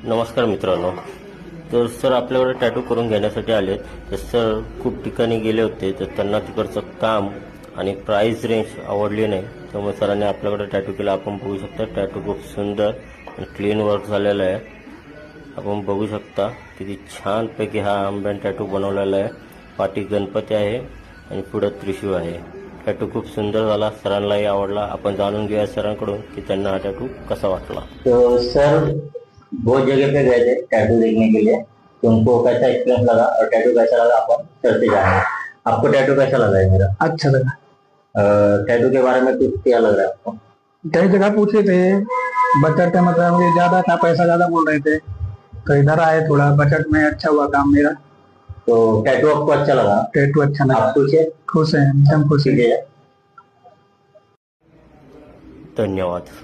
नमस्कार मित्रांनो. तर सर आपल्याकडे टॅटू करून घेण्यासाठी आलेत. तर सर खूप ठिकाणी गेले होते, तर त्यांना तिकडचं काम आणि प्राइस रेंज आवडली नाही, त्यामुळे सरांनी आपल्याकडे टॅटू केला. आपण बघू शकता टॅटू खूप सुंदर आणि क्लीन वर्क झालेला आहे. आपण बघू शकता किती छानपैकी हा आंब्यान टॅटू बनवलेला आहे. पाठी गणपती आहे आणि पुढे त्रिशूळ आहे. टॅटू खूप सुंदर झाला, सरांनाही आवडला. आपण जाणून घेऊया सरांकडून की त्यांना हा टॅटू कसा वाटला. तो सर बहुत जगह पे गए थे टैटू देखने के लिए, तो उनको कैसा एक्सपीरियंस लगा और टैटू कैसा लगा अपन सर से जानेंगे। आपको टैटू कैसा लगा है मेरा? अच्छा लगा। टैटू के बारे में कुछ क्या लग रहा है आपको? कई जगह पूछे थे, बजट मतलब मुझे ज्यादा था, पैसा ज्यादा बोल रहे थे, तो इधर आए थोड़ा बजट में अच्छा हुआ काम मेरा। तो टैटू आपको अच्छा लगा? टैटू अच्छा लगा। आप खुश है? खुश है, एकदम खुश है। ठीक है। धन्यवाद.